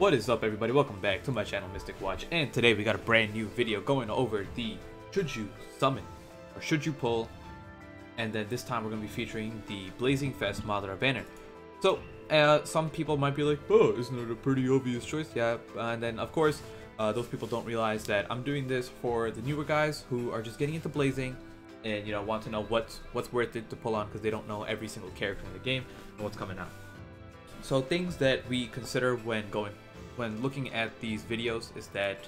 What is up, everybody? Welcome back to my channel, Mystic Watch, and today we got a brand new video going over the should you summon or should you pull, and then this time we're going to be featuring the Blazing Fest Madara banner. So some people might be like, oh, isn't it a pretty obvious choice? Yeah, and then of course those people don't realize that I'm doing this for the newer guys who are just getting into Blazing and want to know what's worth it to pull on, because they don't know every single character in the game and what's coming out. So things that we consider when looking at these videos is that,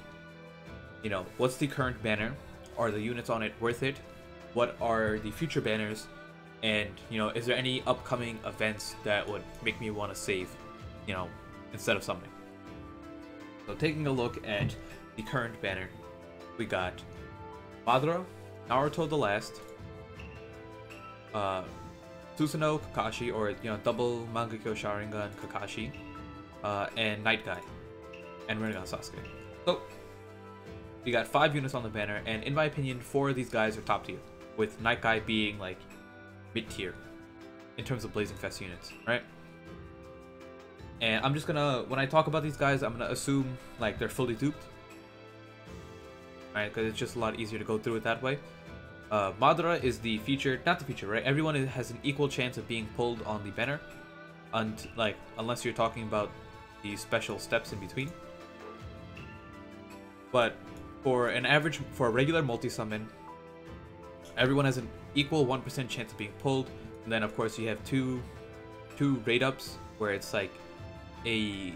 what's the current banner? Are the units on it worth it? What are the future banners? And, is there any upcoming events that would make me want to save, instead of summoning? So taking a look at the current banner, we got Madara, Naruto the Last, Susanoo Kakashi, or double Mangekyo Sharingan Kakashi, and Night Guy, and Rinnegan Sasuke. So we got 5 units on the banner, and in my opinion 4 of these guys are top tier, with Night Guy being like mid tier in terms of Blazing Fest units, right? And I'm just gonna, when I talk about these guys, I'm gonna assume like they're fully duped, right? Because it's just a lot easier to go through it that way. Madara is the featured, not the feature, right? Everyone has an equal chance of being pulled on the banner, and unless you're talking about the special steps in between. But for a regular multi-summon, everyone has an equal 1% chance of being pulled. And then of course you have two raid ups where it's like a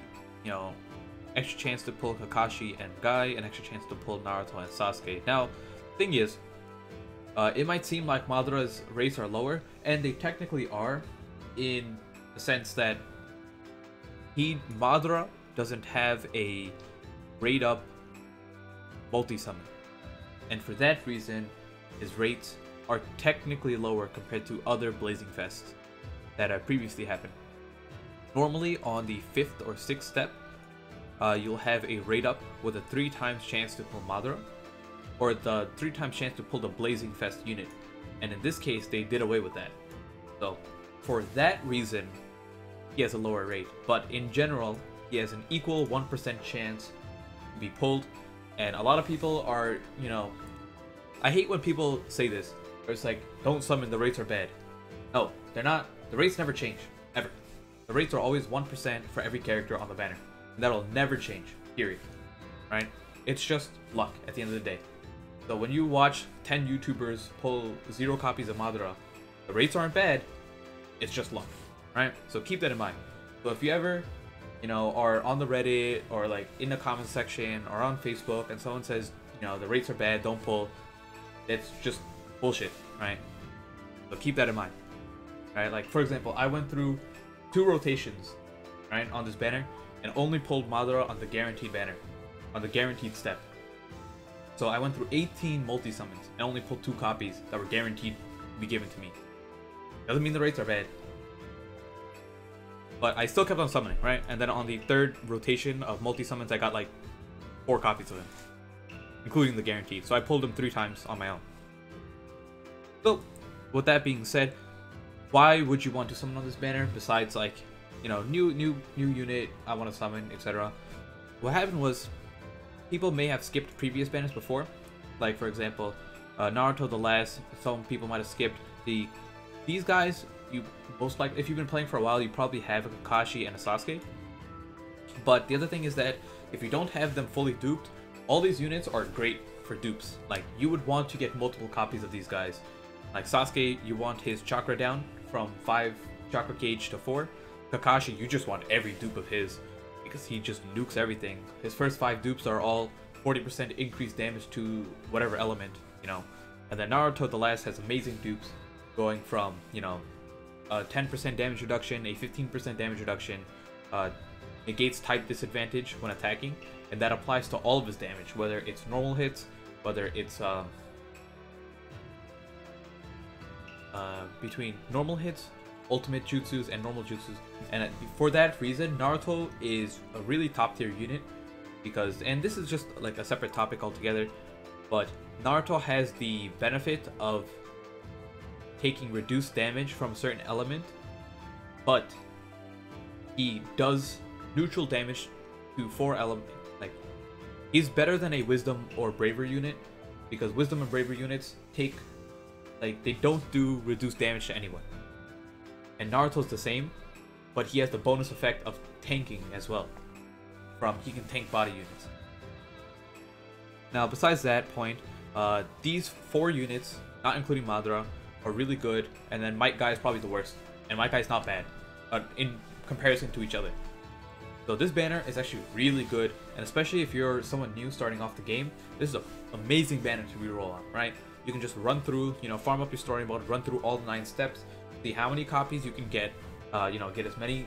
extra chance to pull Kakashi and Guy, an extra chance to pull Naruto and Sasuke. Now, thing is, it might seem like Madara's rates are lower, and they technically are, in the sense that Madara doesn't have a raid up multi-summon, and for that reason his rates are technically lower compared to other Blazing Fests that have previously happened. Normally on the 5th or 6th step, you'll have a raid up with a 3 times chance to pull Madara, or the 3 times chance to pull the Blazing Fest unit, and in this case they did away with that. So for that reason he has a lower rate, but in general he has an equal 1% chance to be pulled. And a lot of people are, I hate when people say this, where it's like, don't summon, the rates are bad. No, they're not. The rates never change, ever. The rates are always 1% for every character on the banner, and that'll never change, period, right? It's just luck at the end of the day. So when you watch 10 YouTubers pull 0 copies of Madara, the rates aren't bad, it's just luck, right? So keep that in mind. So if you ever, are on the Reddit, or like in the comment section, or on Facebook, and someone says, the rates are bad, don't pull, it's just bullshit, right? So keep that in mind, right? Like, for example, I went through 2 rotations, right, on this banner, and only pulled Madara on the guaranteed banner, on the guaranteed step. So I went through 18 multi-summons and only pulled 2 copies that were guaranteed to be given to me. Doesn't mean the rates are bad, but I still kept on summoning, right? And then on the 3rd rotation of multi-summons, I got like 4 copies of them, including the guaranteed. So I pulled them 3 times on my own. So with that being said, why would you want to summon on this banner besides like, new unit I want to summon, etc.? What happened was, people may have skipped previous banners before. Like, for example, Naruto the Last, some people might have skipped. These guys, you most likely, if you've been playing for a while, you probably have a Kakashi and a Sasuke. But the other thing is that if you don't have them fully duped, all these units are great for dupes. Like, you would want to get multiple copies of these guys. Like Sasuke, you want his chakra down from 5 chakra gauge to 4. Kakashi, you just want every dupe of his, because he just nukes everything. His first 5 dupes are all 40% increased damage to whatever element, And then Naruto the Last has amazing dupes, going from, a 10% damage reduction, a 15% damage reduction, negates type disadvantage when attacking, and that applies to all of his damage, whether it's normal hits, whether it's between normal hits, ultimate jutsus, and normal jutsus. And for that reason, Naruto is a really top tier unit, because, and this is just like a separate topic altogether, but Naruto has the benefit of taking reduced damage from a certain element, but he does neutral damage to 4 element. Like, he's better than a wisdom or bravery unit, because wisdom and bravery units take, like, they don't do reduced damage to anyone. And Naruto's the same, but he has the bonus effect of tanking as well. He can tank body units. Now, besides that point, these 4 units, not including Madara, are really good, and then Might Guy is probably the worst. And Might Guy is not bad in comparison to each other. So this banner is actually really good, and especially if you're someone new starting off the game, this is an amazing banner to reroll on, right? You can just run through, you know, farm up your story mode, run through all the 9 steps, see how many copies you can get, you know, get as many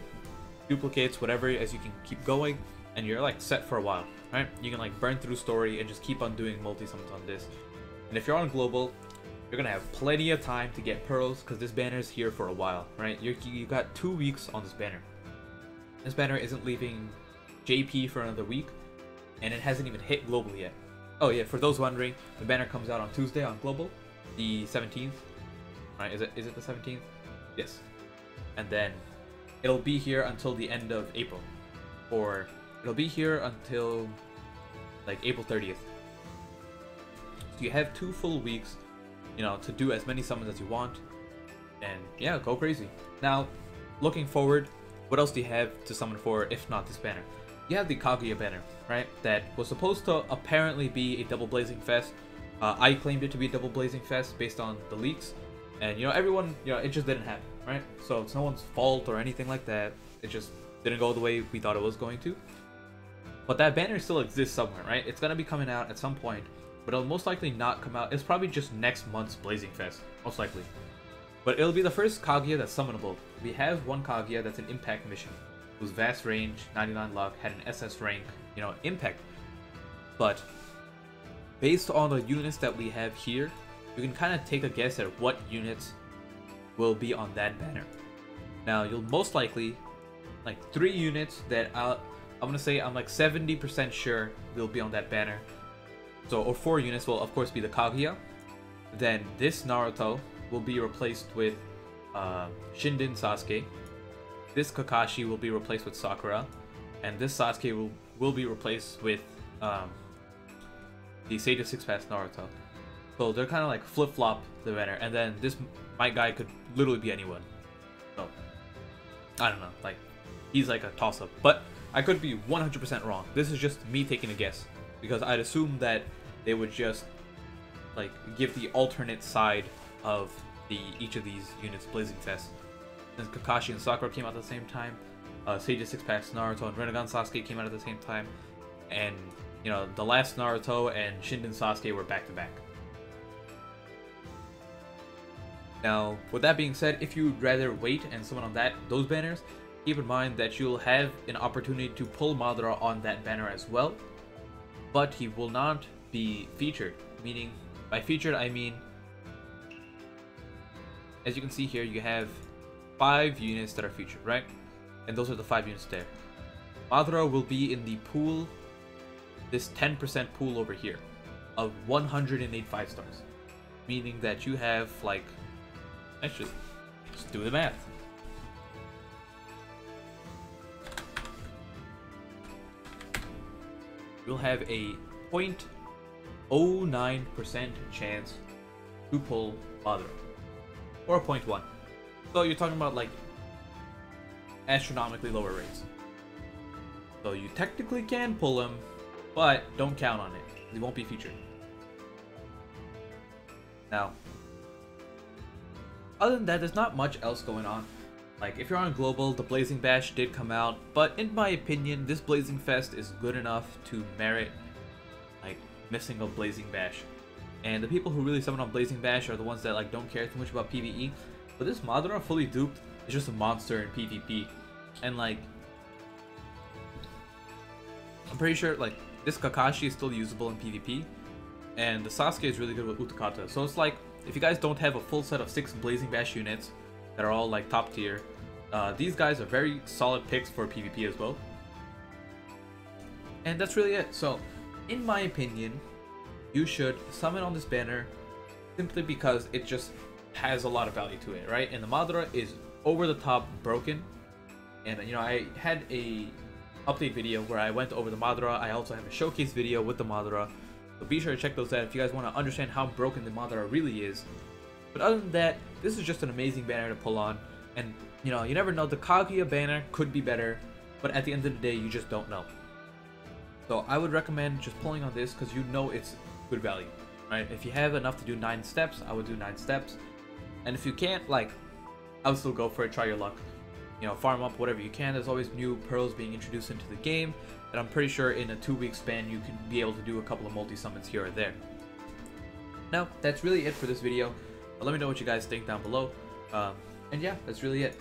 duplicates, whatever, as you can keep going, and you're like set for a while, right? You can like burn through story and just keep on doing multi-summons on this. And if you're on global, you're gonna have plenty of time to get pearls, because this banner is here for a while, right? You got 2 weeks on this banner. This banner isn't leaving JP for another week, and it hasn't even hit global yet. Oh yeah, for those wondering, the banner comes out on Tuesday on global, the 17th. Right? Is it the 17th? Yes. And then it'll be here until the end of April, or it'll be here until like April 30th. So you have 2 full weeks, you know, to do as many summons as you want, and yeah, go crazy. Now, looking forward, what else do you have to summon for if not this banner? You have the Kaguya banner, right? That was supposed to apparently be a double blazing fest. I claimed it to be a double blazing fest based on the leaks, and you know, everyone, you know, it just didn't happen, right? So it's no one's fault or anything like that. It just didn't go the way we thought it was going to. But that banner still exists somewhere, right? It's gonna be coming out at some point, but it'll most likely not come out. It's probably just next month's Blazing Fest, most likely. But it'll be the first Kaguya that's summonable. We have one Kaguya that's an impact mission, whose vast range, 99 luck, had an SS rank, you know, impact. But based on the units that we have here, you can kind of take a guess at what units will be on that banner. Now, you'll most likely, like 3 units that I'm gonna say I'm like 70% sure will be on that banner. So, or 4 units will of course be the Kaguya. Then this Naruto will be replaced with Shinden Sasuke. This Kakashi will be replaced with Sakura, and this Sasuke will be replaced with the Sage of Six Paths Naruto. So they're kind of like flip-flop the banner, and then this Might Guy could literally be anyone. So I don't know, like he's like a toss-up, but I could be 100% wrong. This is just me taking a guess, because I'd assume that they would just like give the alternate side of each of these units Blazing Fest. Since Kakashi and Sakura came out at the same time, Sage of Six Paths Naruto and Rinnegan Sasuke came out at the same time, and you know, the last Naruto and Shinden Sasuke were back to back. Now, with that being said, if you'd rather wait and summon on those banners, keep in mind that you'll have an opportunity to pull Madara on that banner as well, but he will not be featured. Meaning, by featured I mean, as you can see here, you have 5 units that are featured, right? And those are the 5 units there. Madara will be in the pool, this 10% pool over here, of 108 5 stars. Meaning that you have like, actually, just do the math. You'll have a 0.09% chance to pull Madara. Or 0.1. So you're talking about like astronomically lower rates. So you technically can pull him, but don't count on it. He won't be featured. Now, other than that, there's not much else going on. Like, if you're on global, the Blazing Bash did come out, but in my opinion, this Blazing Fest is good enough to merit like missing a Blazing Bash. And the people who really summon on Blazing Bash are the ones that like don't care too much about PvE. But this Madara fully duped is just a monster in PvP. And like, I'm pretty sure like this Kakashi is still usable in PvP. And the Sasuke is really good with Utakata. So it's like, if you guys don't have a full set of 6 Blazing Bash units that are all like top tier, these guys are very solid picks for PvP as well. And that's really it. So, in my opinion, you should summon on this banner simply because it just has a lot of value to it, right? And the Madara is over the top broken. And you know, I had a update video where I went over the Madara. I also have a showcase video with the Madara. So be sure to check those out if you guys want to understand how broken the Madara really is. But other than that, this is just an amazing banner to pull on. And, you know, you never know. The Kaguya banner could be better. But at the end of the day, you just don't know. So I would recommend just pulling on this because you know it's good value. Right? If you have enough to do 9 steps, I would do 9 steps. And if you can't, like, I would still go for it. Try your luck. You know, farm up whatever you can. There's always new pearls being introduced into the game. And I'm pretty sure in a 2-week span, you can be able to do a couple of multi-summons here or there. Now, that's really it for this video. Let me know what you guys think down below. And yeah, that's really it.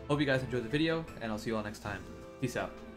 Hope you guys enjoyed the video, and I'll see you all next time. Peace out.